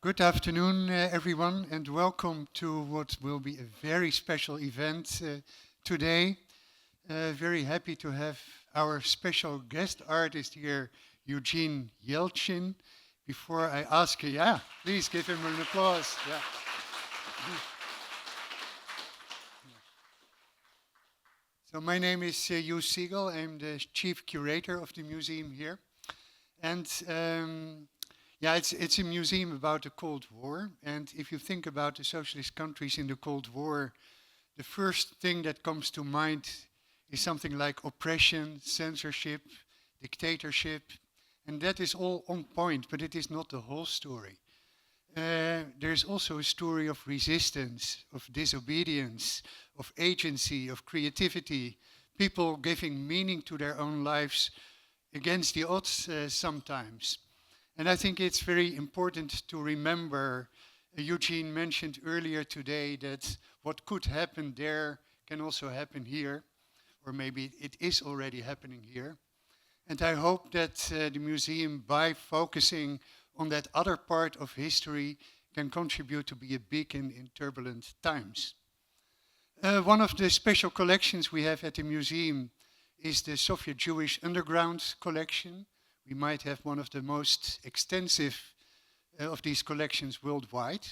Good afternoon, everyone, and welcome to what will be a very special event today. Very happy to have our special guest artist here, Eugene Yelchin. Before I ask you, please give him an applause. Yeah. So my name is Hugh Siegel. I'm the chief curator of the museum here. And it's a museum about the Cold War. And if you think about the socialist countries in the Cold War, the first thing that comes to mind is something like oppression, censorship, dictatorship. And that is all on point, but it is not the whole story. There's also a story of resistance, of disobedience, of agency, of creativity, people giving meaning to their own lives against the odds sometimes. And I think it's very important to remember, Eugene mentioned earlier today that what could happen there can also happen here, or maybe it is already happening here. And I hope that the museum, by focusing on that other part of history, can contribute to be a beacon in turbulent times. One of the special collections we have at the museum is the Soviet Jewish Underground collection. We might have one of the most extensive of these collections worldwide.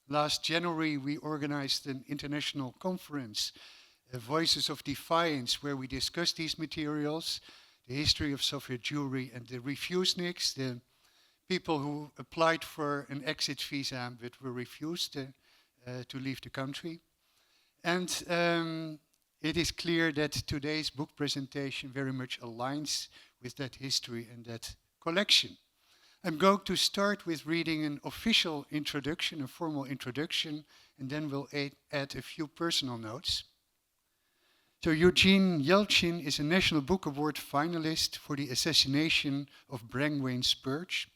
Last January, we organized an international conference, Voices of Defiance, where we discussed these materials, the history of Soviet Jewry and the refuseniks, the people who applied for an exit visa but were refused to leave the country. And it is clear that today's book presentation very much aligns with that history and that collection. I'm going to start with reading an official introduction, a formal introduction, and then we'll add a few personal notes. So Eugene Yelchin is a National Book Award finalist for The Assassination of Brangwain Spurge,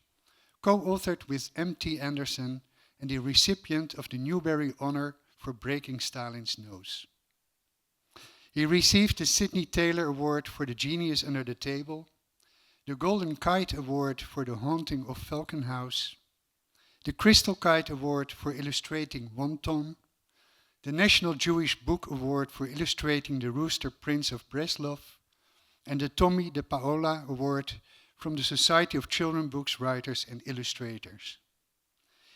co-authored with M.T. Anderson, and the recipient of the Newbery Honor for Breaking Stalin's Nose. He received the Sidney Taylor Award for The Genius Under the Table, the Golden Kite Award for The Haunting of Falcon House, the Crystal Kite Award for illustrating Wonton, the National Jewish Book Award for illustrating The Rooster Prince of Breslov, and the Tommy de Paola Award from the Society of Children's Books Writers and Illustrators.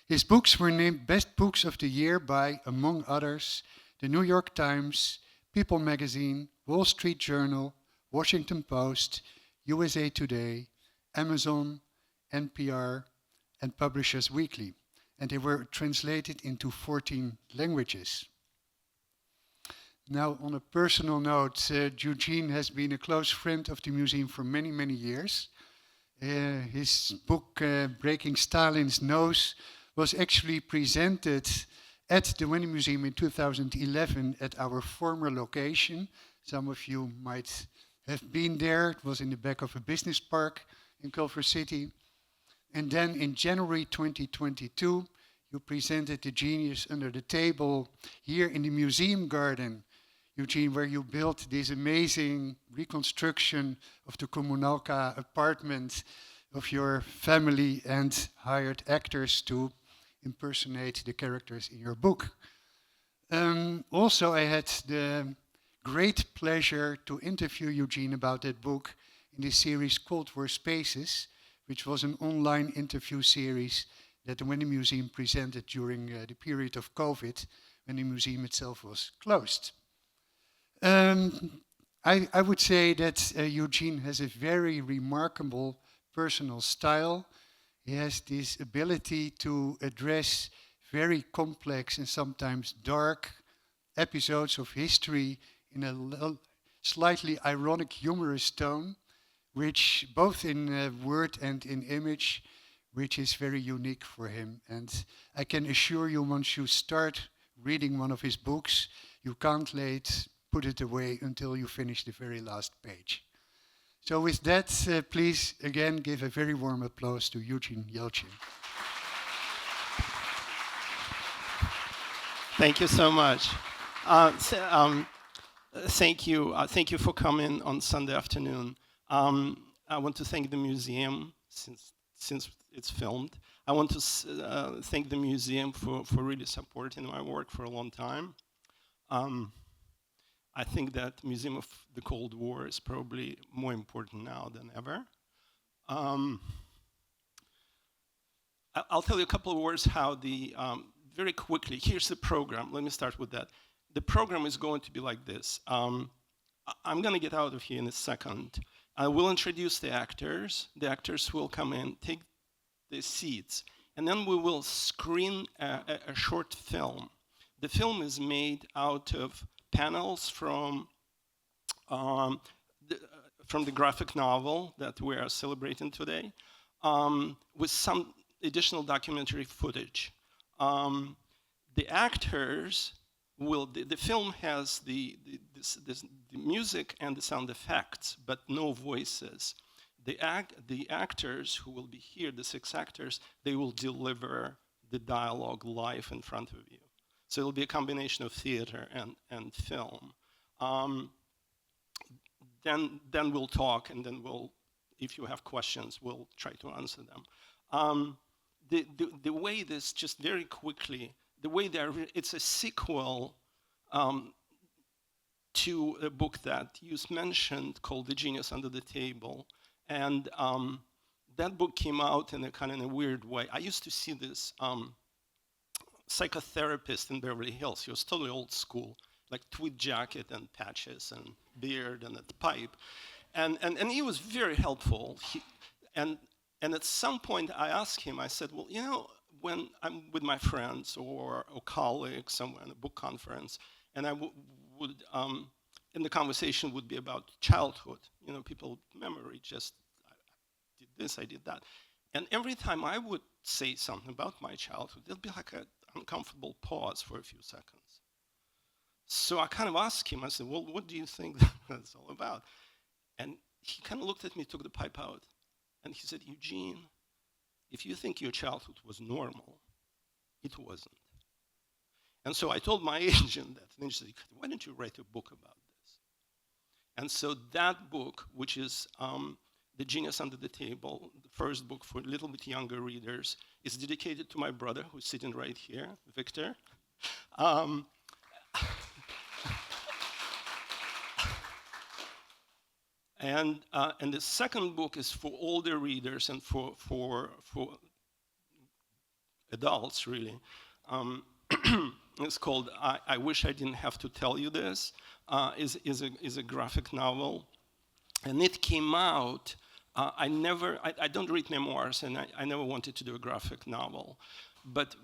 His books were named Best Books of the Year by, among others, the New York Times, People Magazine, Wall Street Journal, Washington Post, USA Today, Amazon, NPR, and Publishers Weekly. And they were translated into 14 languages. Now, on a personal note, Eugene has been a close friend of the museum for many, many years. His book, Breaking Stalin's Nose, was actually presented at the Wendy Museum in 2011 at our former location. Some of you might have been there. It was in the back of a business park in Culver City. And then in January 2022, you presented The Genius Under the Table here in the museum garden, Eugene, where you built this amazing reconstruction of the Kommunalka apartment of your family and hired actors to impersonate the characters in your book. Also, I had the great pleasure to interview Eugene about that book in the series Cold War Spaces, which was an online interview series that the Wendy Museum presented during the period of COVID, when the museum itself was closed. I would say that Eugene has a very remarkable personal style. He has this ability to address very complex and sometimes dark episodes of history in a slightly ironic, humorous tone, which both in word and in image, which is very unique for him. And I can assure you, once you start reading one of his books, you can't put it away until you finish the very last page. So with that, please again give a very warm applause to Eugene Yelchin. Thank you so much. Thank you. Thank you for coming on Sunday afternoon. I want to thank the museum since it's filmed. I want to thank the museum for really supporting my work for a long time. I think that Museum of the Cold War is probably more important now than ever. I'll tell you a couple of words how the, very quickly, here's the program. Let me start with that. The program is going to be like this. I'm going to get out of here in a second. I will introduce the actors. The actors will come in, take the seats, and then we will screen a short film. The film is made out of panels from the graphic novel that we are celebrating today, with some additional documentary footage. The actors will, the film has the music and the sound effects, but no voices. The actors who will be here, the 6 actors, they will deliver the dialogue live in front of you. So it'll be a combination of theater and film. Then we'll talk, and then if you have questions, we'll try to answer them. The way this, just very quickly, the way it's a sequel to a book that you mentioned called The Genius Under the Table. And that book came out in a kind of a weird way. I used to see this psychotherapist in Beverly Hills. He was totally old school, like tweed jacket and patches and beard and a pipe. And he was very helpful. And at some point I asked him, I said, well, you know, when I'm with my friends or colleagues somewhere in a book conference, and I would, and the conversation would be about childhood, you know, people memory, just I did this, I did that. And every time I would say something about my childhood, there'd be like an uncomfortable pause for a few seconds. So I kind of asked him, I said, well, what do you think that's all about? And he kind of looked at me, took the pipe out, and he said, Eugene, if you think your childhood was normal, it wasn't. And so I told my agent that, and she said, why don't you write a book about this? And so that book, which is The Genius Under the Table, the first book for a little bit younger readers, is dedicated to my brother, who's sitting right here, Victor. And the second book is for older readers and for adults, really. It's called I Wish I Didn't Have to Tell You This. Is a graphic novel, and it came out. I don't read memoirs, and I never wanted to do a graphic novel. But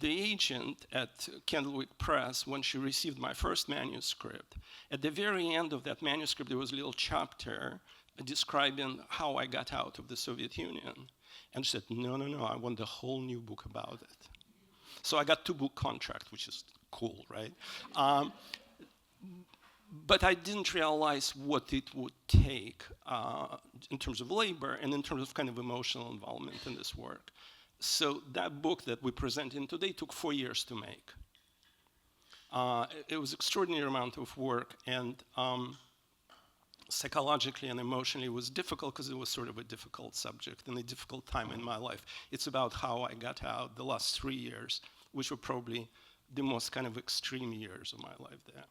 the agent at Candlewick Press, when she received my first manuscript, at the very end of that manuscript, there was a little chapter describing how I got out of the Soviet Union. And she said, no, I want a whole new book about it. So I got 2-book contract, which is cool, right? But I didn't realize what it would take in terms of labor and in terms of kind of emotional involvement in this work. So that book that we're presenting today took 4 years to make. It was an extraordinary amount of work, and psychologically and emotionally it was difficult because it was sort of a difficult subject and a difficult time in my life. It's about how I got out the last 3 years, which were probably the most kind of extreme years of my life there.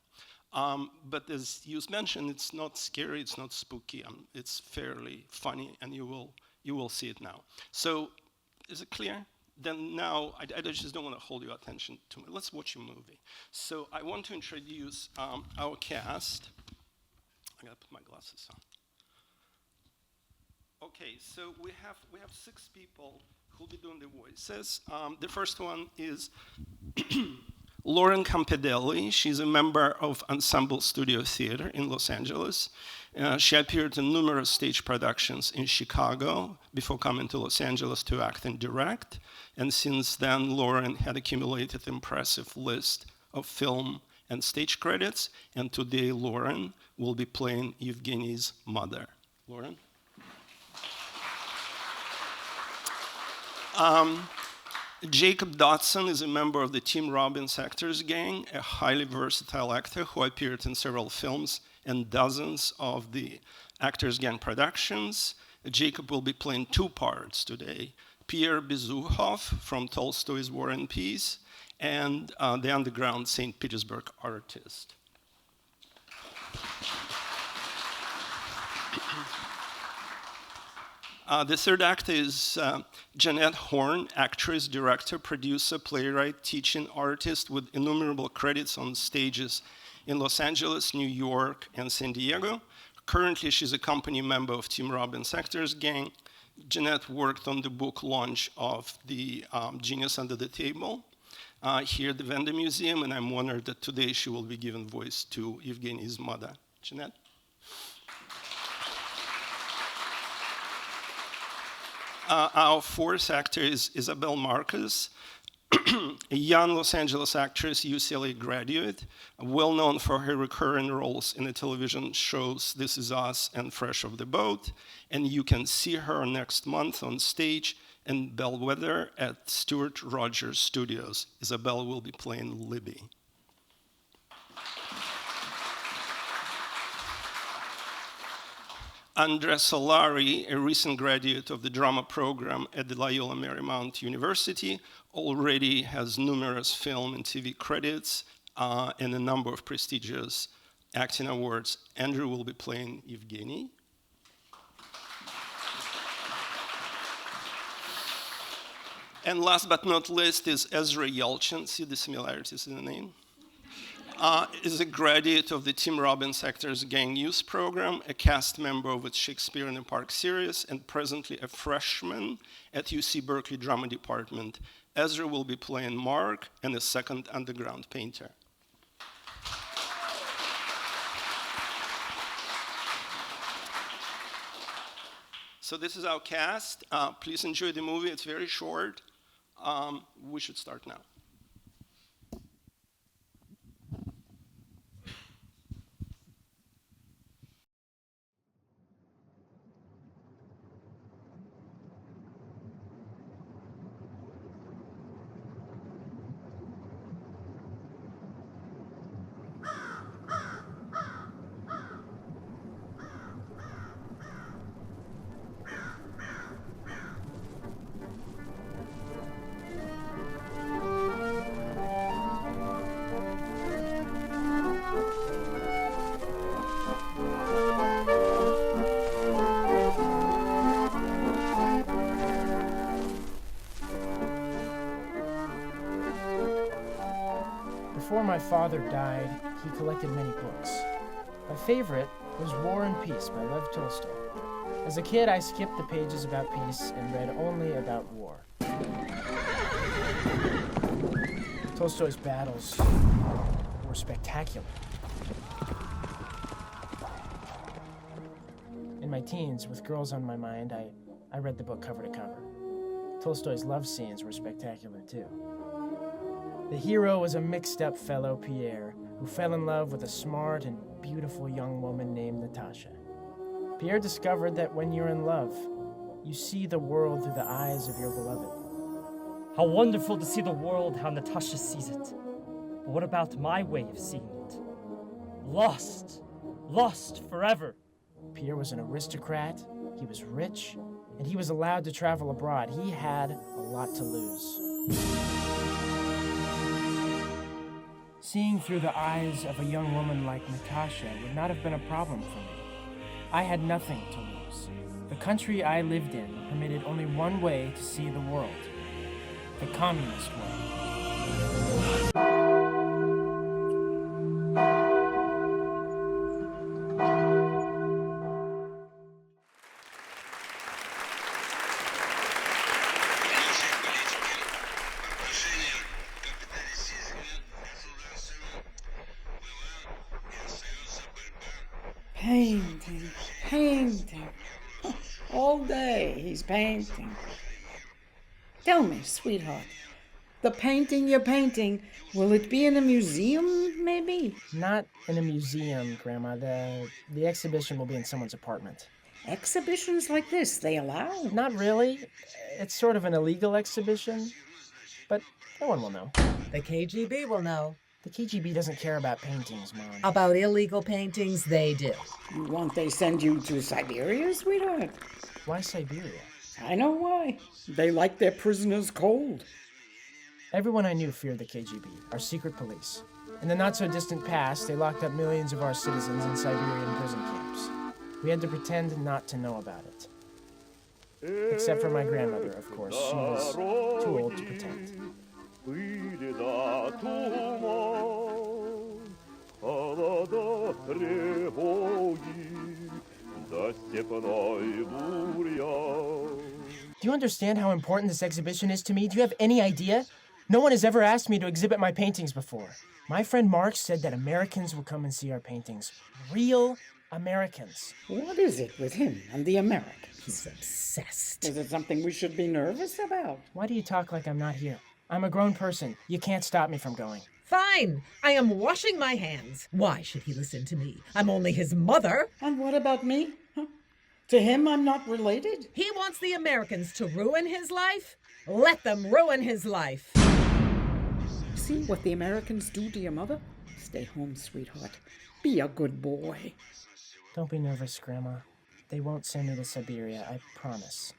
But as you mentioned, it's not scary, it's not spooky, it's fairly funny, and you will see it now. So, is it clear? Then now, I just don't want to hold your attention too much. Let's watch a movie. So I want to introduce our cast. I gotta put my glasses on. Okay, so we have 6 people who'll be doing the voices. The first one is Lauren Campidelli. She's a member of Ensemble Studio Theater in Los Angeles. She appeared in numerous stage productions in Chicago before coming to Los Angeles to act and direct. And since then, Lauren had accumulated an impressive list of film and stage credits. And today, Lauren will be playing Evgeny's mother. Lauren? Jacob Dodson is a member of the Tim Robbins Actors Gang, a highly versatile actor who appeared in several films and dozens of the Actors Gang productions. Jacob will be playing 2 parts today, Pierre Bezukhov from Tolstoy's War and Peace, and the underground St. Petersburg artist. The third actor is Jeanette Horn, actress, director, producer, playwright, teaching artist with innumerable credits on stages in Los Angeles, New York, and San Diego. Currently, she's a company member of Tim Robbins' Actors Gang. Jeanette worked on the book launch of the Genius Under the Table here at the Vanda Museum, and I'm honored that today she will be giving voice to Evgeny's mother. Jeanette? Our fourth actor is Isabel Marcus, a young Los Angeles actress, UCLA graduate, well known for her recurring roles in the television shows This Is Us and Fresh Off the Boat. And you can see her next month on stage in Bellwether at Stuart Rogers Studios. Isabel will be playing Libby. Andrea Solari, a recent graduate of the drama program at the Loyola Marymount University, already has numerous film and TV credits and a number of prestigious acting awards. Andrew will be playing Evgeny. And last but not least is Ezra Yelchin. See the similarities in the name? Is a graduate of the Tim Robbins Actors Gang Youth Program, a cast member of its Shakespeare in the Park series, and presently a freshman at UC Berkeley Drama Department. Ezra will be playing Mark and a second underground painter. So this is our cast. Please enjoy the movie. It's very short. We should start now. Before my father died, he collected many books. My favorite was War and Peace by Lev Tolstoy. As a kid, I skipped the pages about peace and read only about war. Tolstoy's battles were spectacular. In my teens, with girls on my mind, I read the book cover to cover. Tolstoy's love scenes were spectacular too. The hero was a mixed-up fellow, Pierre, who fell in love with a smart and beautiful young woman named Natasha. Pierre discovered that when you're in love, you see the world through the eyes of your beloved. How wonderful to see the world how Natasha sees it. But what about my way of seeing it? Lost. Lost forever. Pierre was an aristocrat, he was rich, and he was allowed to travel abroad. He had a lot to lose. Seeing through the eyes of a young woman like Natasha would not have been a problem for me. I had nothing to lose. The country I lived in permitted only one way to see the world: the communist way. Painting. All day he's painting. Tell me, sweetheart, the painting you're painting, will it be in a museum, maybe? Not in a museum, Grandma. The exhibition will be in someone's apartment. Exhibitions like this, they allow? Not really. It's sort of an illegal exhibition, but no one will know. The KGB will know. The KGB doesn't care about paintings, Mom. About illegal paintings, they do. Won't they send you to Siberia, sweetheart? Why Siberia? I know why. They like their prisoners cold. Everyone I knew feared the KGB, our secret police. In the not-so-distant past, they locked up millions of our citizens in Siberian prison camps. We had to pretend not to know about it. Except for my grandmother, of course. She was too old to pretend. Do you understand how important this exhibition is to me? Do you have any idea? No one has ever asked me to exhibit my paintings before. My friend Mark said that Americans will come and see our paintings. Real Americans. What is it with him and the Americans? He's obsessed. Is it something we should be nervous about? Why do you talk like I'm not here? I'm a grown person. You can't stop me from going. Fine. I am washing my hands. Why should he listen to me? I'm only his mother. And what about me? Huh? To him, I'm not related. He wants the Americans to ruin his life? Let them ruin his life. See what the Americans do to your mother? Stay home, sweetheart. Be a good boy. Don't be nervous, Grandma. They won't send me to Siberia, I promise.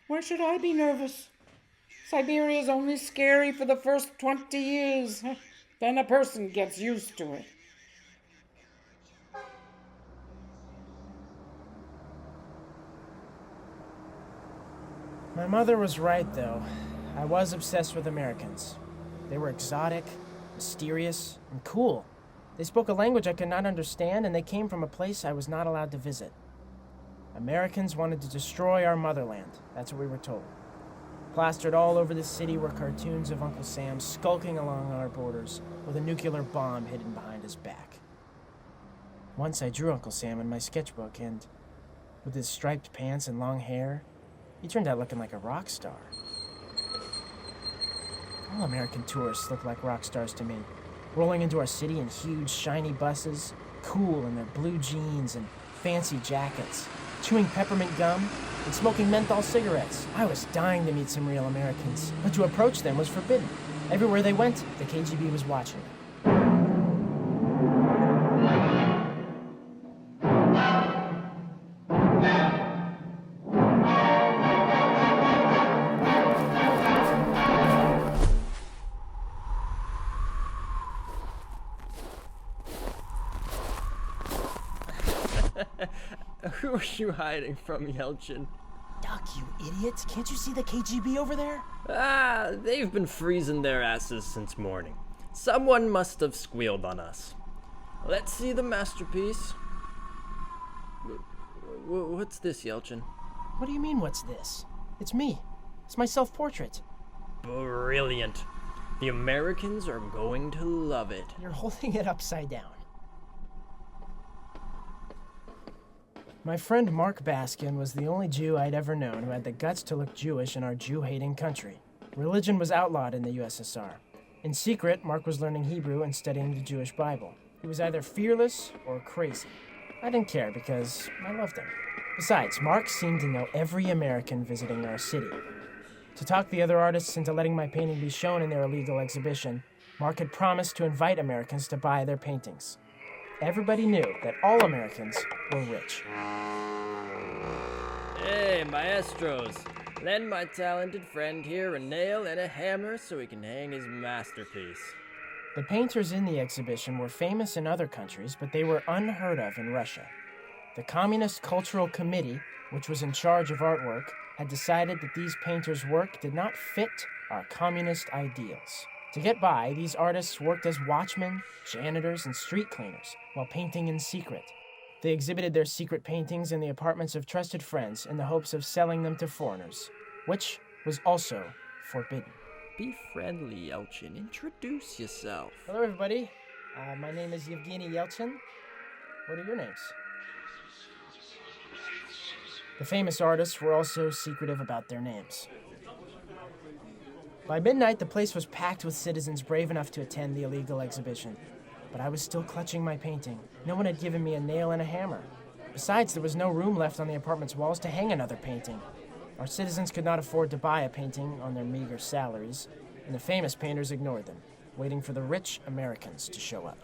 Why should I be nervous? Siberia's only scary for the first 20 years. Then a person gets used to it. My mother was right, though. I was obsessed with Americans. They were exotic, mysterious, and cool. They spoke a language I could not understand, and they came from a place I was not allowed to visit. Americans wanted to destroy our motherland. That's what we were told. Plastered all over the city were cartoons of Uncle Sam skulking along our borders with a nuclear bomb hidden behind his back. Once I drew Uncle Sam in my sketchbook, and with his striped pants and long hair, he turned out looking like a rock star. All American tourists look like rock stars to me, rolling into our city in huge, shiny buses, cool in their blue jeans and fancy jackets, chewing peppermint gum and smoking menthol cigarettes. I was dying to meet some real Americans, but to approach them was forbidden. Everywhere they went, the KGB was watching. Who are you hiding from, Yelchin? Duck, you idiot! Can't you see the KGB over there? Ah, they've been freezing their asses since morning. Someone must have squealed on us. Let's see the masterpiece. What's this, Yelchin? What do you mean, what's this? It's me. It's my self-portrait. Brilliant. The Americans are going to love it. You're holding it upside down. My friend Mark Baskin was the only Jew I'd ever known who had the guts to look Jewish in our Jew-hating country. Religion was outlawed in the USSR. In secret, Mark was learning Hebrew and studying the Jewish Bible. He was either fearless or crazy. I didn't care because I loved him. Besides, Mark seemed to know every American visiting our city. To talk the other artists into letting my painting be shown in their illegal exhibition, Mark had promised to invite Americans to buy their paintings. Everybody knew that all Americans were rich. Hey, maestros. Lend my talented friend here a nail and a hammer so he can hang his masterpiece. The painters in the exhibition were famous in other countries, but they were unheard of in Russia. The Communist Cultural Committee, which was in charge of artwork, had decided that these painters' work did not fit our communist ideals. To get by, these artists worked as watchmen, janitors, and street cleaners, while painting in secret. They exhibited their secret paintings in the apartments of trusted friends in the hopes of selling them to foreigners, which was also forbidden. Be friendly, Yelchin. Introduce yourself. Hello, everybody. My name is Eugene Yelchin. What are your names? The famous artists were also secretive about their names. By midnight, the place was packed with citizens brave enough to attend the illegal exhibition. But I was still clutching my painting. No one had given me a nail and a hammer. Besides, there was no room left on the apartment's walls to hang another painting. Our citizens could not afford to buy a painting on their meager salaries, and the famous painters ignored them, waiting for the rich Americans to show up.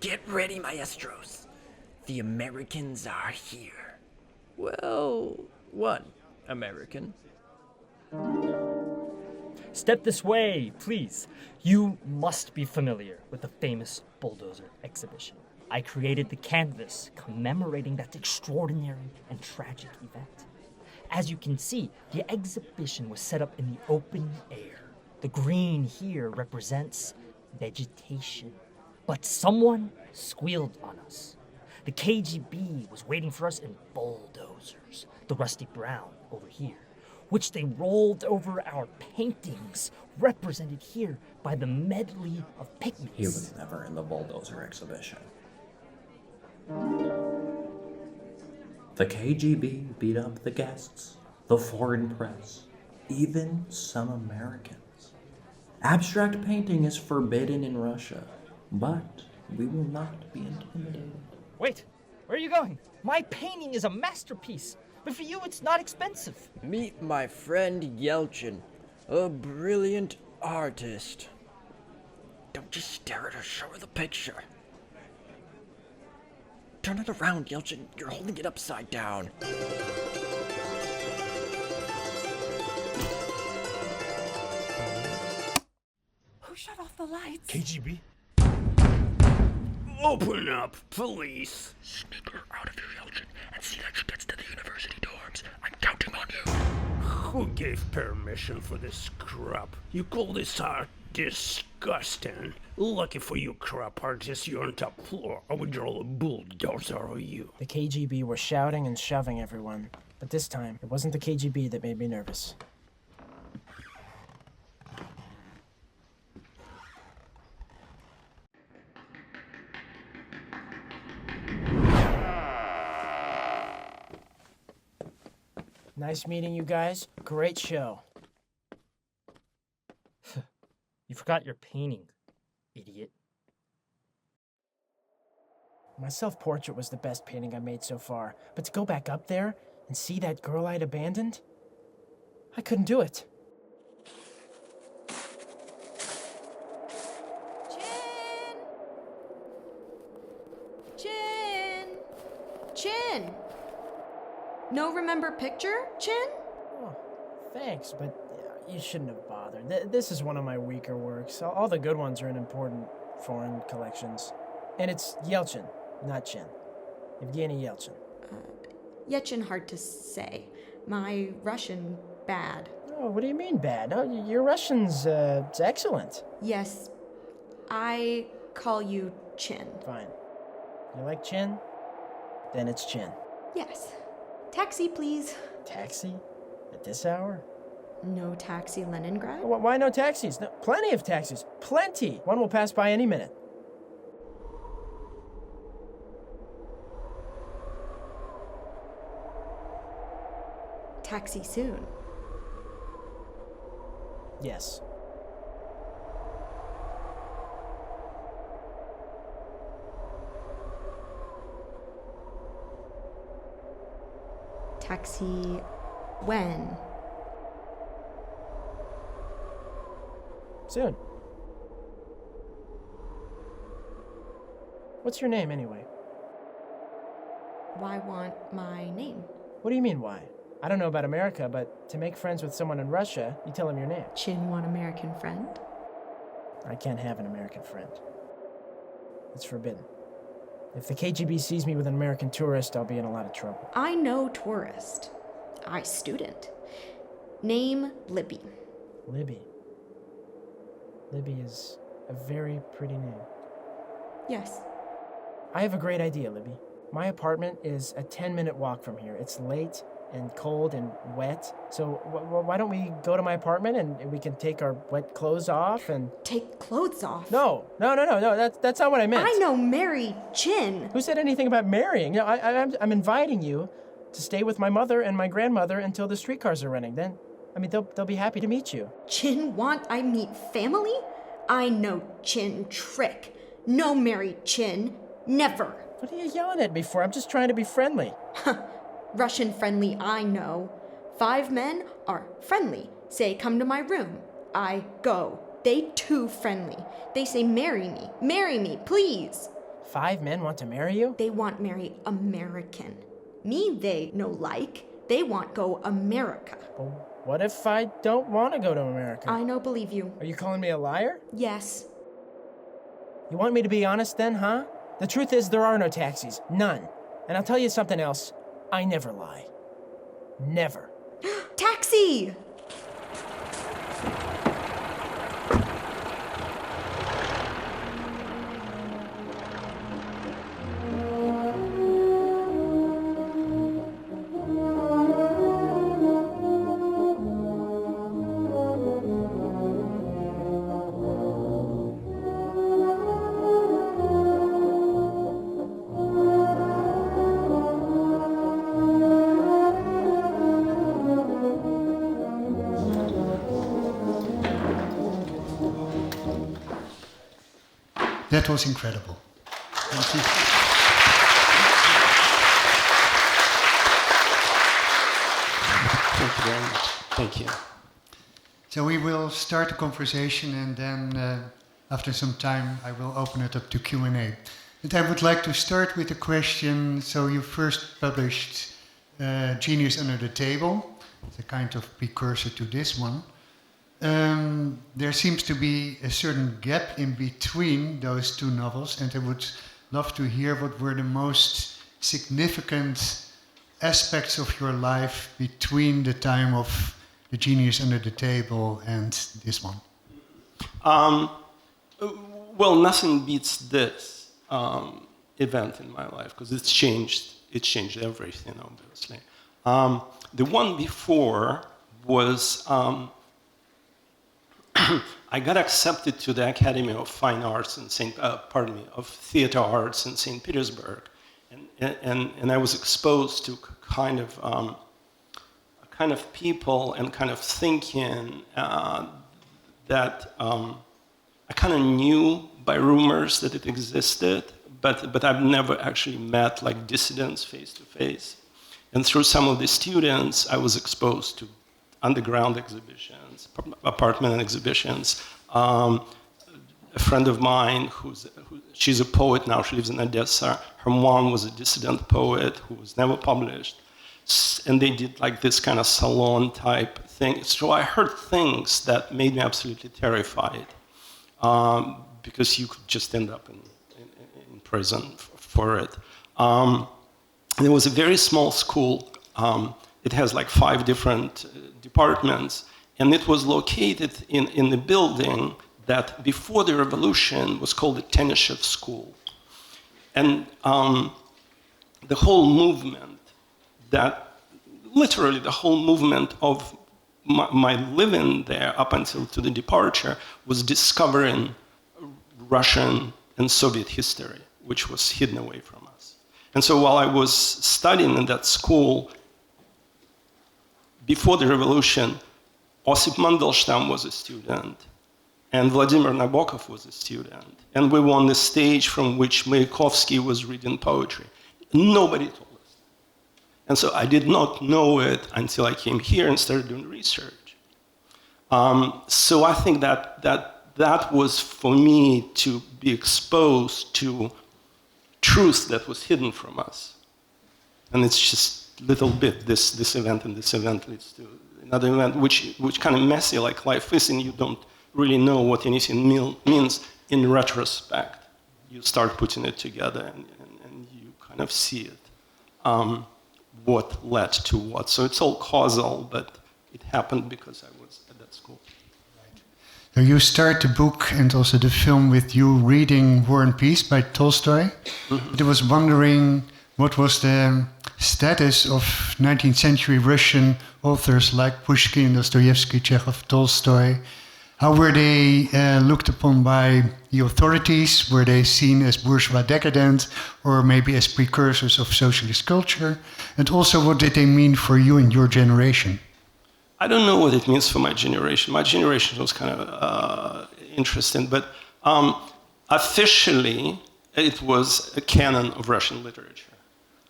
Get ready, maestros. The Americans are here. Well, one American. Step this way, please. You must be familiar with the famous bulldozer exhibition. I created the canvas commemorating that extraordinary and tragic event. As you can see, the exhibition was set up in the open air. The green here represents vegetation. But someone squealed on us. The KGB was waiting for us in bulldozers, the rusty brown over here, which they rolled over our paintings, represented here by the medley of pigments. He was never in the bulldozer exhibition. The KGB beat up the guests, the foreign press, even some Americans. Abstract painting is forbidden in Russia, but we will not be intimidated. Wait, where are you going? My painting is a masterpiece, but for you it's not expensive. Meet my friend Yelchin, a brilliant artist. Don't just stare at her, show her the picture. Turn it around, Yelchin. You're holding it upside down. Who shut off the lights? KGB? Open up, police. Sneak her out of here, Yelchin, and see that she gets to the university dorms. I'm counting on you. Who gave permission for this crap? You call this art disgusting. Lucky for you, crap artists, you're on top floor. I would draw a bulldozer on you. The KGB were shouting and shoving everyone. But this time, it wasn't the KGB that made me nervous. Nice meeting you guys. Great show. You forgot your painting, idiot. My self-portrait was the best painting I made so far, but to go back up there and see that girl I'd abandoned, I couldn't do it. Chin! No remember picture, Chin? Oh, thanks, but you shouldn't have bothered. This is one of my weaker works. All the good ones are in important foreign collections. And it's Yelchin, not Chin. Evgeny Yelchin. Yelchin hard to say. My Russian bad. Oh, what do you mean bad? No, your Russian's it's excellent. Yes, I call you Chin. Fine. You like Chin? Then it's Chin. Yes. Taxi, please. Taxi? At this hour? No taxi, Leningrad? Why no taxis? No, plenty of taxis. Plenty! One will pass by any minute. Taxi soon. Yes. Taxi when? Soon. What's your name, anyway? Why want my name? What do you mean, why? I don't know about America, but to make friends with someone in Russia, you tell them your name. Chin want American friend? I can't have an American friend. It's forbidden. If the KGB sees me with an American tourist, I'll be in a lot of trouble. I know tourist. I student. Name Libby. Libby. Libby is a very pretty name. Yes. I have a great idea, Libby. My apartment is a 10-minute walk from here. It's late and cold and wet. So why don't we go to my apartment and we can take our wet clothes off and... Take clothes off? No. That's not what I meant. I know marry Chin. Who said anything about marrying? No, I'm inviting you to stay with my mother and my grandmother until the streetcars are running. Then, they'll be happy to meet you. Chin want I meet family? I know Chin trick. No marry Chin. Never. What are you yelling at me for? I'm just trying to be friendly. Russian friendly, I know. 5 men are friendly. Say, come to my room. I go. They too friendly. They say, marry me, please. 5 men want to marry you? They want marry American. Me they no like. They want go America. Well, what if I don't want to go to America? I no believe you. Are you calling me a liar? Yes. You want me to be honest then, huh? The truth is there are no taxis. None. And I'll tell you something else. I never lie. Never. Taxi! That was incredible. Thank you. Thank you very much. Thank you. So we will start the conversation, and then after some time I will open it up to Q&A. And I would like to start with a question. So you first published Genius Under the Table. It's a kind of precursor to this one. There seems to be a certain gap in between those two novels, and I would love to hear what were the most significant aspects of your life between the time of The Genius Under the Table and this one. Well, nothing beats this event in my life because it's changed. It changed everything, obviously. The one before was I got accepted to the Academy of Fine Arts in of Theater Arts in St. Petersburg, and I was exposed to kind of people and kind of thinking that I kind of knew by rumors that it existed, but I've never actually met like dissidents face to face. And through some of the students, I was exposed to underground exhibitions, apartment exhibitions. A friend of mine, she's a poet now, she lives in Odessa. Her mom was a dissident poet who was never published. And they did like this kind of salon type thing. So I heard things that made me absolutely terrified because you could just end up in prison for it. There was a very small school. It has like 5 different departments, and it was located in the building that before the revolution was called the Tenishev School. And the whole movement, literally the whole movement of my living there up until to the departure was discovering Russian and Soviet history, which was hidden away from us. And so while I was studying in that school, before the revolution, Osip Mandelstam was a student, and Vladimir Nabokov was a student. And we were on the stage from which Mayakovsky was reading poetry. Nobody told us. And so I did not know it until I came here and started doing research. So I think that was for me to be exposed to truth that was hidden from us. And it's just little bit, this event and this event leads to another event, which kind of messy like life is, and you don't really know what anything means in retrospect. You start putting it together and you kind of see it, what led to what. So it's all causal, but it happened because I was at that school. So you start the book and also the film with you reading War and Peace by Tolstoy. Mm-hmm. But I was wondering, what was the status of 19th century Russian authors like Pushkin, Dostoevsky, Chekhov, Tolstoy? How were they looked upon by the authorities? Were they seen as bourgeois decadent or maybe as precursors of socialist culture? And also, what did they mean for you and your generation? I don't know what it means for my generation. My generation was kind of interesting, but officially it was a canon of Russian literature.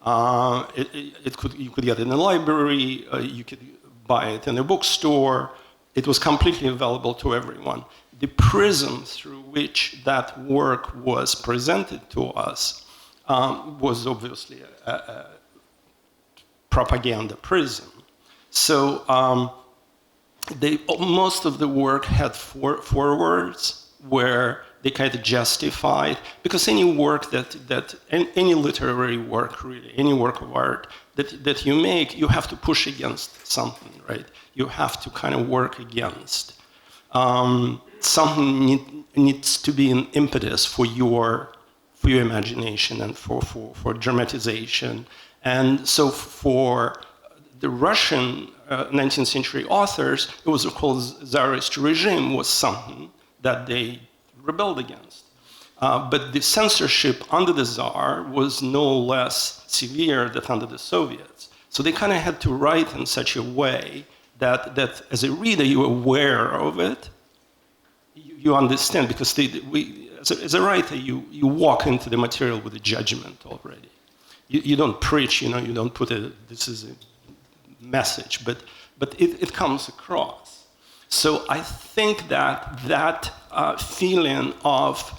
You could get it in a library, you could buy it in a bookstore. It was completely available to everyone. The prism through which that work was presented to us was obviously propaganda prism. So most of the work had forewords where they kind of justified, because any work any literary work, really, any work of art that you make, you have to push against something, right? You have to kind of work against. Something needs to be an impetus for your imagination and for dramatization. And so for the Russian 19th century authors, it was called Tsarist regime was something that they rebelled against. But the censorship under the Tsar was no less severe than under the Soviets. So they kind of had to write in such a way that as a reader, you're aware of it, you understand, because as a writer, you walk into the material with a judgment already. You don't preach, you don't put this is a message, but it comes across. So I think that feeling of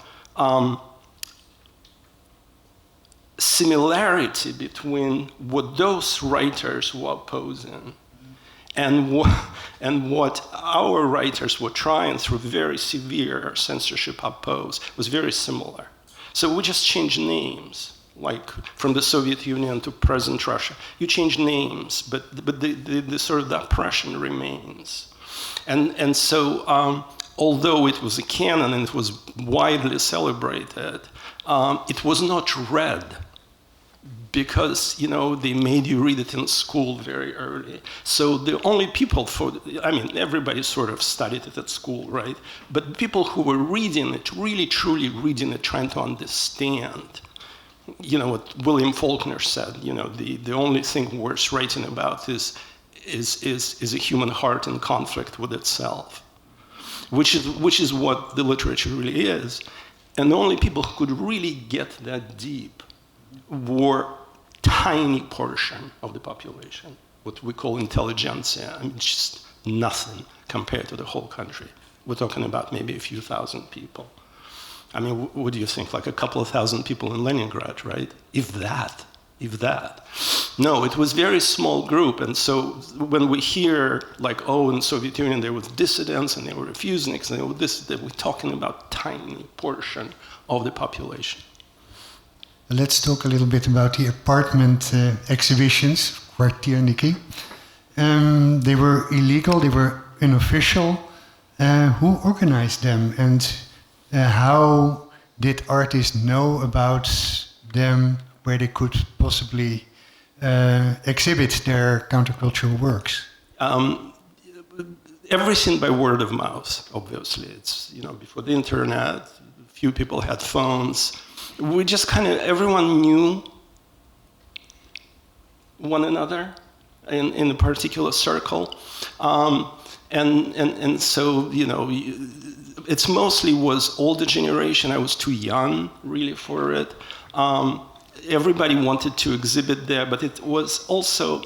similarity between what those writers were opposing and what our writers were trying through very severe censorship oppose was very similar. So we just changed names, like from the Soviet Union to present Russia. You change names, but the sort of the oppression remains. And so although it was a canon and it was widely celebrated, it was not read, because they made you read it in school very early. So the only people everybody sort of studied it at school, right? But people who were reading it, really truly reading it, trying to understand, what William Faulkner said, the only thing worth writing about is a human heart in conflict with itself, which is what the literature really is. And the only people who could really get that deep were tiny portion of the population, what we call intelligentsia. Just nothing compared to the whole country. We're talking about maybe a few thousand people. What do you think? Like a couple of thousand people in Leningrad, right? If that. No, it was a very small group. And so when we hear like, in the Soviet Union there was dissidents and they were refuseniks and they were this, we're talking about tiny portion of the population. Let's talk a little bit about the apartment exhibitions, kwartierniki. They were illegal, they were unofficial. Who organized them, and how did artists know about them, where they could possibly exhibit their countercultural works? Everything by word of mouth, obviously. It's, before the internet, few people had phones. We just everyone knew one another in a particular circle. And so, it's mostly was older generation. I was too young, really, for it. Everybody wanted to exhibit there, but it was also,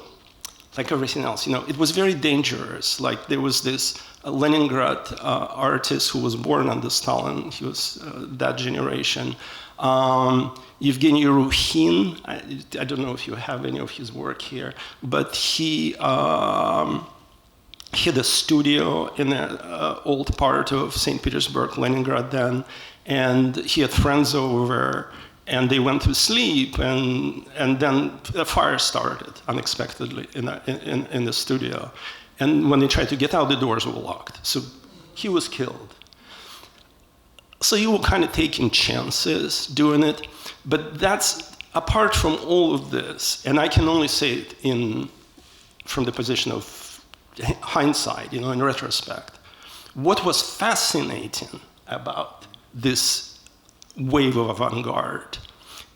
like everything else, it was very dangerous. Like, there was this Leningrad artist who was born under Stalin. He was that generation. Evgeny Ruhin, I don't know if you have any of his work here, but he had a studio in an old part of St. Petersburg, Leningrad then, and he had friends over, and they went to sleep, and then a fire started unexpectedly in the studio. And when they tried to get out, the doors were locked. So he was killed. So you were kind of taking chances doing it, but that's apart from all of this, and I can only say it from the position of hindsight, in retrospect. What was fascinating about this wave of avant-garde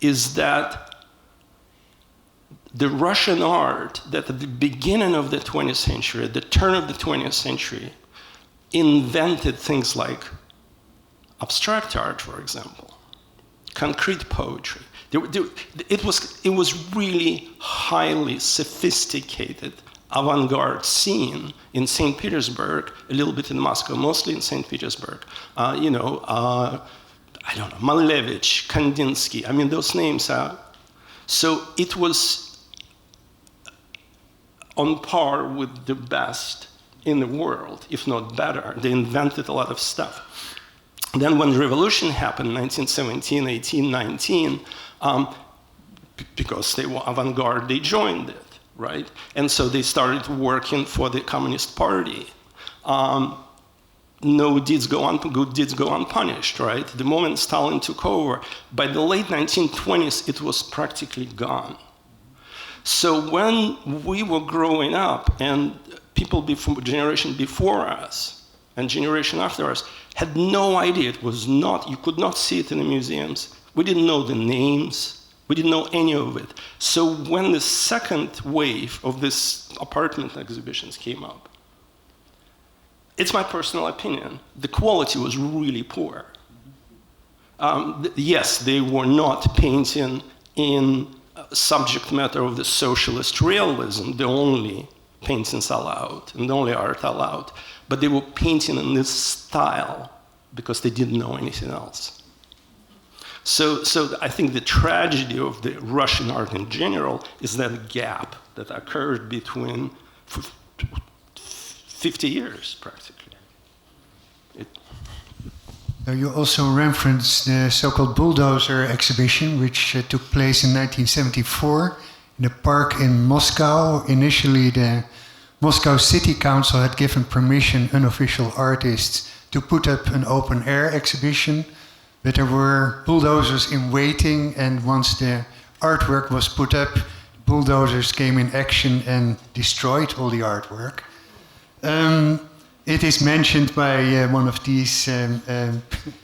is that the Russian art that at the beginning of the 20th century, at the turn of the 20th century, invented things like abstract art, for example, concrete poetry. It was really highly sophisticated avant-garde scene in St. Petersburg, a little bit in Moscow, mostly in St. Petersburg. I don't know, Malevich, Kandinsky, those names are. So it was on par with the best in the world, if not better. They invented a lot of stuff. Then when the revolution happened, 1917, 18, 19, because they were avant-garde, they joined it, right? And so they started working for the Communist Party. No deeds go good deeds go unpunished, right? The moment Stalin took over, by the late 1920s, it was practically gone. So when we were growing up, and people before, generation before us and generation after us had no idea. It was not, you could not see it in the museums. We didn't know the names. We didn't know any of it. So when the second wave of this apartment exhibitions came up, it's my personal opinion, the quality was really poor. Yes, they were not painting in subject matter of the socialist realism, the only paintings allowed and the only art allowed, but they were painting in this style because they didn't know anything else. So I think the tragedy of the Russian art in general is that gap that occurred between 50 years, practically. You also referenced the so-called bulldozer exhibition, which took place in 1974 in a park in Moscow. Initially, the Moscow City Council had given permission unofficial artists to put up an open-air exhibition, but there were bulldozers in waiting, and once the artwork was put up, bulldozers came in action and destroyed all the artwork. It is mentioned by one of these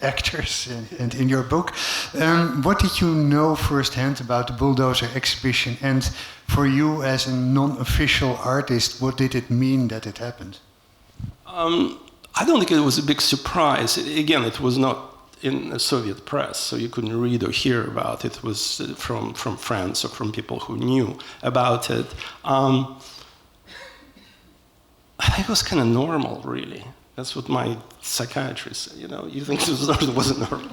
actors and in your book. What did you know firsthand about the bulldozer exhibition? And for you as a non-official artist, what did it mean that it happened? I don't think it was a big surprise. Again, it was not in the Soviet press, so you couldn't read or hear about it. It was from friends or from people who knew about it. I think it was kind of normal, really. That's what my psychiatrist said, you know, you think it wasn't normal.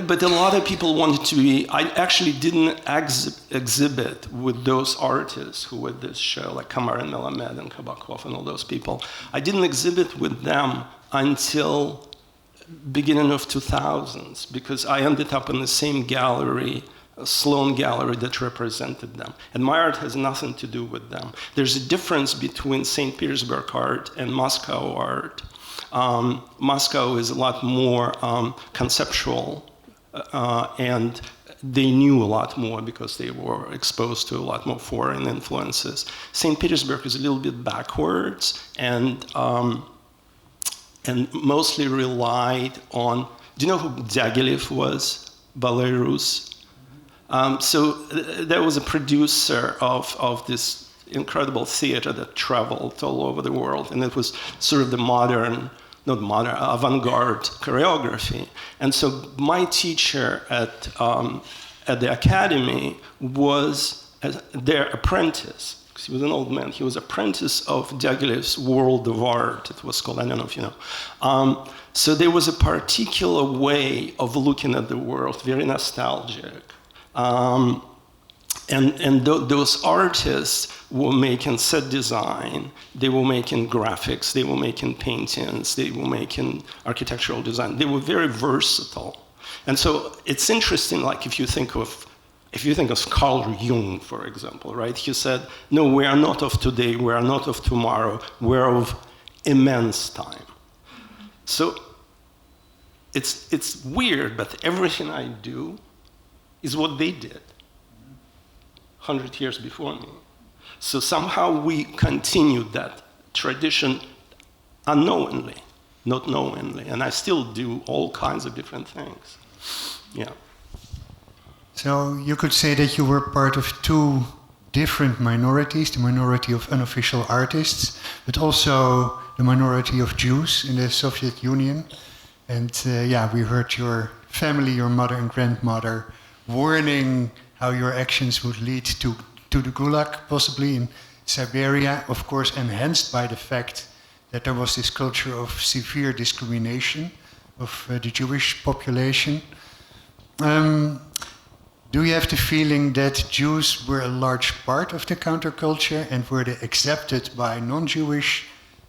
But a lot of people wanted to be, I actually didn't exhibit with those artists who were at this show, like Kamarin Melamed and Kabakov and all those people. I didn't exhibit with them until beginning of 2000s, because I ended up in the same gallery, Sloan Gallery, that represented them. And my art has nothing to do with them. There's a difference between St. Petersburg art and Moscow art. Moscow is a lot more conceptual, and they knew a lot more because they were exposed to a lot more foreign influences. St. Petersburg is a little bit backwards and mostly relied on, do you know who Diaghilev was? Belarus. So there was a producer of this incredible theater that traveled all over the world, and it was sort of the avant-garde choreography. And so my teacher at the academy was their apprentice. He was an old man. He was apprentice of Diaghilev's World of Art, it was called, I don't know if you know. So there was a particular way of looking at the world, very nostalgic. Those artists were making set design, they were making graphics, they were making paintings, they were making architectural design. They were very versatile. And so it's interesting, like if you think of Carl Jung, for example, right? He said, no, we are not of today, we are not of tomorrow, we're of immense time. So it's weird, but everything I do is what they did 100 years before me. So somehow we continued that tradition unknowingly, not knowingly, and I still do all kinds of different things. Yeah. So you could say that you were part of two different minorities, the minority of unofficial artists, but also the minority of Jews in the Soviet Union. And we heard your family, your mother and grandmother, warning how your actions would lead to the Gulag, possibly in Siberia, of course enhanced by the fact that there was this culture of severe discrimination of the Jewish population. do you have the feeling that Jews were a large part of the counterculture and were they accepted by non-Jewish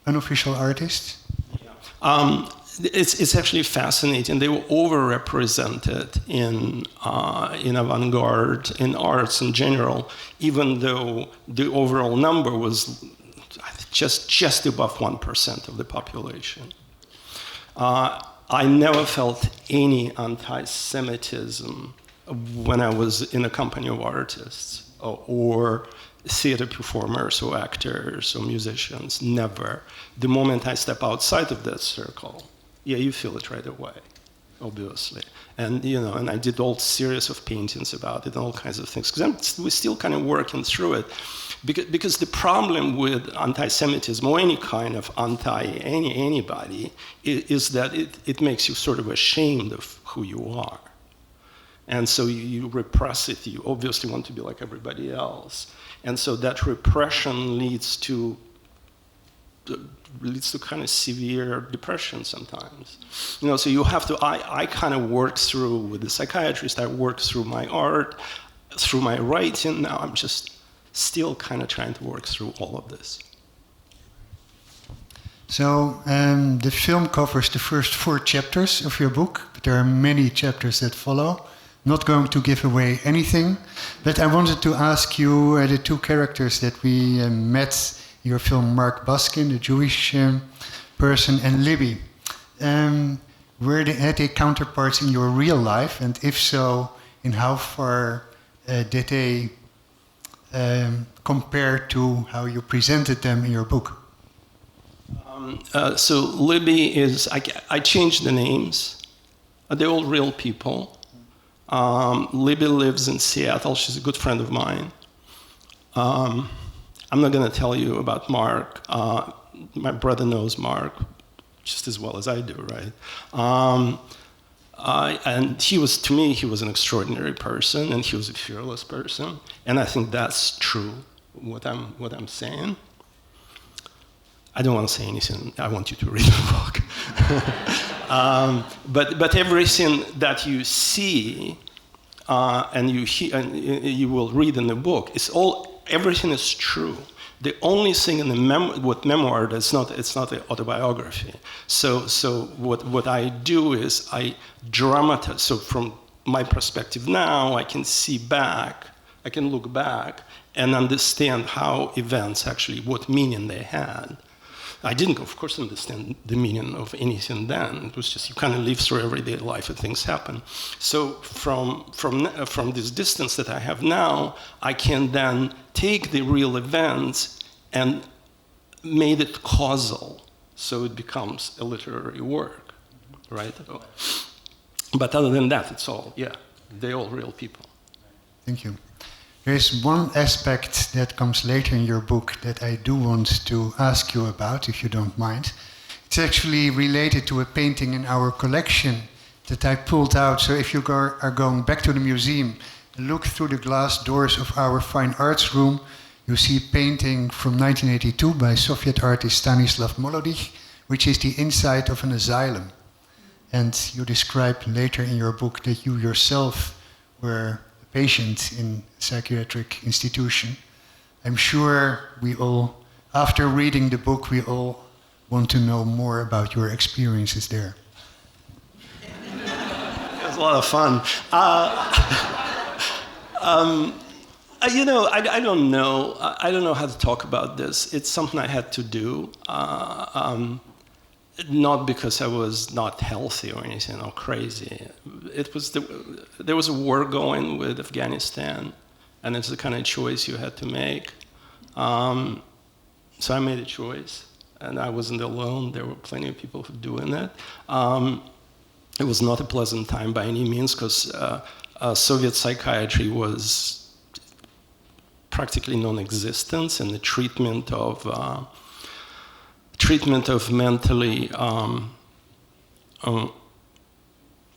unofficial artists? It's actually fascinating. They were overrepresented in avant-garde, in arts in general, even though the overall number was just above 1% of the population. I never felt any anti-Semitism when I was in a company of artists or theater performers or actors or musicians. Never. The moment I step outside of that circle, yeah, you feel it right away, obviously. And and I did all series of paintings about it and all kinds of things, because we're still kind of working through it. Because the problem with anti-Semitism or any kind of anybody is that it makes you sort of ashamed of who you are. And so you repress it. You obviously want to be like everybody else. And so that repression leads to kind of severe depression sometimes. So you have to, I kind of work through, with the psychiatrist, I work through my art, through my writing. Now I'm just still kind of trying to work through all of this. So the film covers the first 4 chapters of your book, but there are many chapters that follow. Not going to give away anything, but I wanted to ask you the 2 characters that we met in your film, Mark Baskin, the Jewish person, and Libby. Had they counterparts in your real life? And if so, in how far did they compare to how you presented them in your book? So Libby is, I changed the names. They're all real people. Libby lives in Seattle. She's a good friend of mine. I'm not going to tell you about Mark. My brother knows Mark just as well as I do, right? And to me, he was an extraordinary person, and he was a fearless person. And I think that's true, what I'm saying. I don't want to say anything. I want you to read the book. But everything that you see and you hear, and you will read in the book, everything is true. The only thing in with memoir it's not an autobiography. So what I do is I dramatize. So from my perspective now, I can look back and understand how events actually, what meaning they had. I didn't, of course, understand the meaning of anything then. It was just you kind of live through everyday life and things happen. So from this distance that I have now, I can then take the real events and made it causal, so it becomes a literary work, right? But other than that, they're all real people. Thank you. There is one aspect that comes later in your book that I do want to ask you about, if you don't mind. It's actually related to a painting in our collection that I pulled out. So if you are going back to the museum and look through the glass doors of our fine arts room, you see a painting from 1982 by Soviet artist Stanislav Molodych, which is the inside of an asylum. And you describe later in your book that you yourself were patient in a psychiatric institution. I'm sure we all, after reading the book, we all want to know more about your experiences there. It was a lot of fun. I don't know. I don't know how to talk about this. It's something I had to do. Not because I was not healthy or anything or crazy. There was a war going with Afghanistan, and it's the kind of choice you had to make. So I made a choice, and I wasn't alone. There were plenty of people who were doing it. It was not a pleasant time by any means, because Soviet psychiatry was practically non-existent, and the treatment of mentally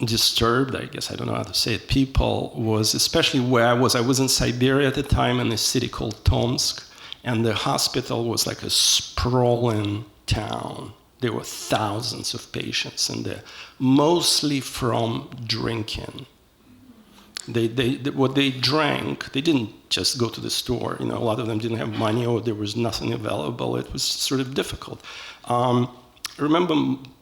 disturbed, I guess, I don't know how to say it, people was, especially where I was in Siberia at the time in a city called Tomsk, and the hospital was like a sprawling town. There were thousands of patients in there, mostly from drinking. What they drank, they didn't just go to the store. You know, a lot of them didn't have money or there was nothing available. It was sort of difficult. I remember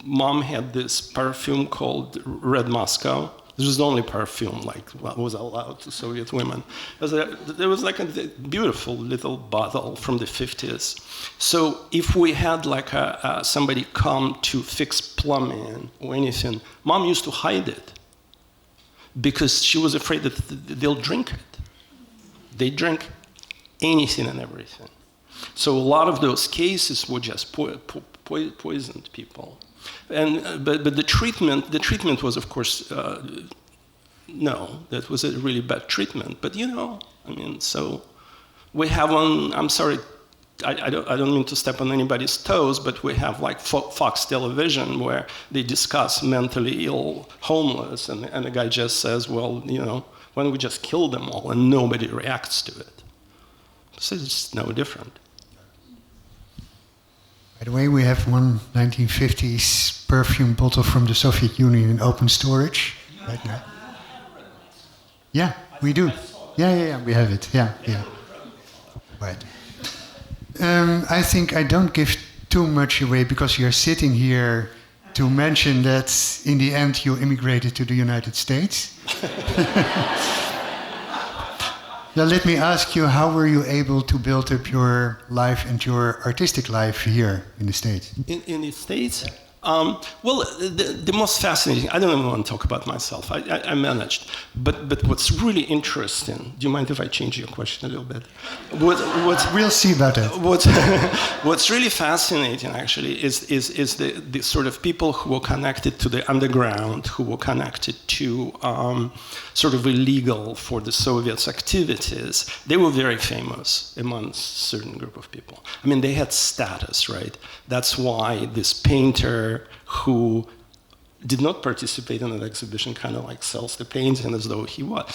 mom had this perfume called Red Moscow. This was the only perfume like what was allowed to Soviet women. There was like a beautiful little bottle from the 50s. So if we had like somebody come to fix plumbing or anything, mom used to hide it because she was afraid that they'll drink it. They drink anything and everything. So a lot of those cases were just poisoned people. But the treatment was, of course, no, that was a really bad treatment. But you know, I mean, so we have on. I'm sorry, I don't mean to step on anybody's toes, but we have like Fox Television where they discuss mentally ill homeless, and the guy just says, well, you know, why don't we just kill them all, and nobody reacts to it. So it's no different. By the way, we have one 1950s perfume bottle from the Soviet Union in open storage right now. Yeah, we do. Yeah, we have it. Yeah. Right. I think I don't give too much away because you're sitting here to mention that in the end you immigrated to the United States. Now let me ask you, how were you able to build up your life and your artistic life here in the States? In the States? Well, the most fascinating, I don't even want to talk about myself. I managed. But what's really interesting, do you mind if I change your question a little bit? We'll see about that. What's really fascinating, actually, is the sort of people who were connected to the underground, who were connected to sort of illegal for the Soviets activities. They were very famous among a certain group of people. I mean, they had status, right? That's why this painter who did not participate in that exhibition kind of like sells the painting as though he was.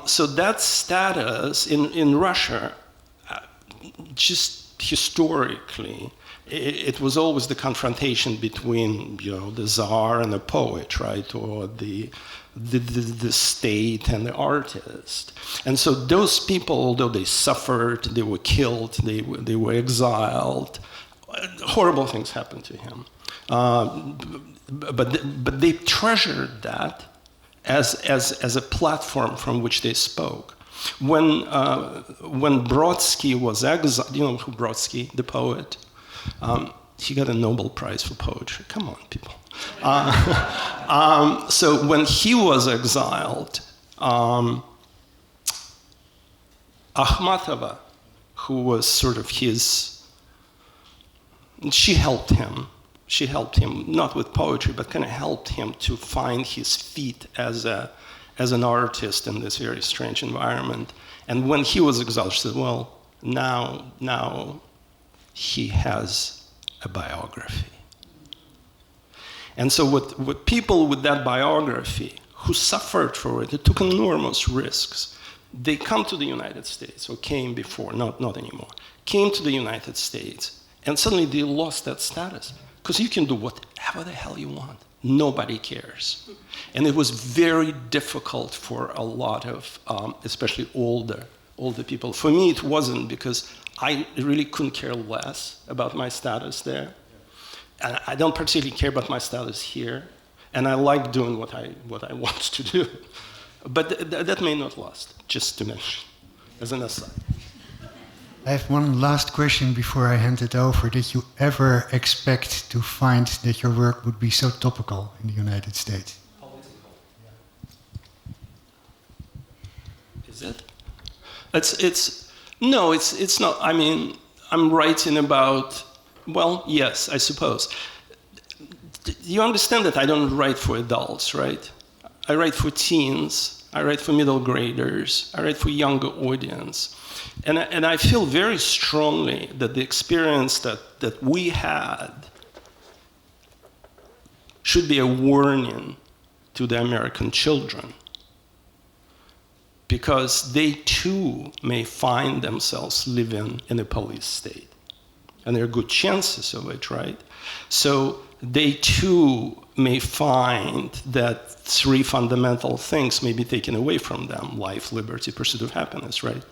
So that status in Russia, just historically, it was always the confrontation between, you know, the czar and the poet, right, or the state and the artist. And so those people, although they suffered, they were killed, they were exiled, horrible things happened to him. But they treasured that as a platform from which they spoke. When Brodsky was exiled, you know who Brodsky, the poet, he got a Nobel Prize for poetry. Come on, people. So when he was exiled, Akhmatova, who was sort of his, she helped him. She helped him, not with poetry, but kind of helped him to find his feet as an artist in this very strange environment. And when he was exiled, she said, well, now he has a biography. And so what people with that biography, who suffered for it, they took enormous risks. They come to the United States, or came before, not anymore, came to the United States, and suddenly they lost that status. Because you can do whatever the hell you want. Nobody cares. And it was very difficult for a lot of, especially older people. For me, it wasn't, because I really couldn't care less about my status there. And I don't particularly care about my status here. And I like doing what I want to do. But that may not last, just to mention, as an aside. I have one last question before I hand it over. Did you ever expect to find that your work would be so topical in the United States? Is it? No, it's not. I mean, I'm writing about, well, yes, I suppose. You understand that I don't write for adults, right? I write for teens, I write for middle graders, I write for younger audience. And I feel very strongly that the experience that we had should be a warning to the American children, because they too may find themselves living in a police state. and there are good chances of it, right? So they too may find that 3 fundamental things may be taken away from them: life, liberty, pursuit of happiness, right?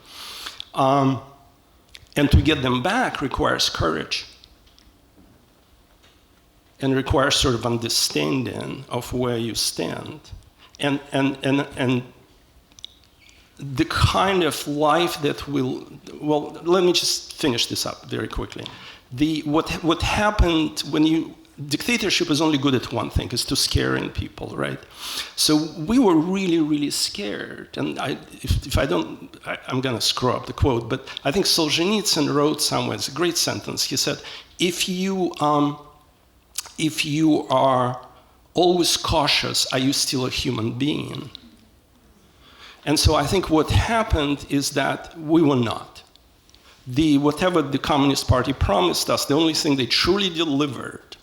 And to get them back requires courage and requires sort of understanding of where you stand. And the kind of life that will, well, let me just finish this up very quickly. What happened when you, dictatorship is only good at one thing, is to scaring people, right? So we were really, really scared. And if I don't, I'm gonna screw up the quote, but I think Solzhenitsyn wrote somewhere, it's a great sentence. He said, if you are always cautious, are you still a human being? And so I think what happened is that we were not. Whatever the Communist Party promised us, the only thing they truly delivered,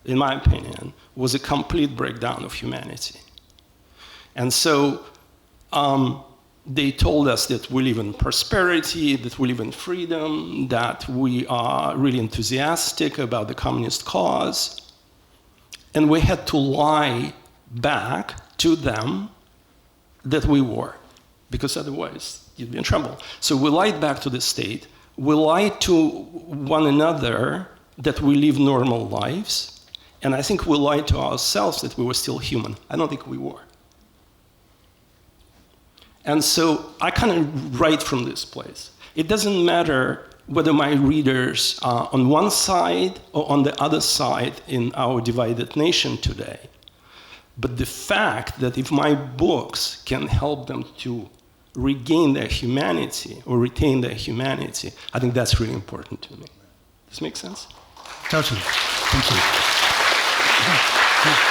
in my opinion, was a complete breakdown of humanity. And so they told us that we live in prosperity, that we live in freedom, that we are really enthusiastic about the communist cause. And we had to lie back to them that we were, because otherwise you'd be in trouble. So we lied back to the state. We lied to one another that we live normal lives. And I think we lied to ourselves that we were still human. I don't think we were. And so I kind of write from this place. It doesn't matter whether my readers are on one side or on the other side in our divided nation today. But the fact that if my books can help them to regain their humanity or retain their humanity, I think that's really important to me. Does this make sense? Totally. Thank you.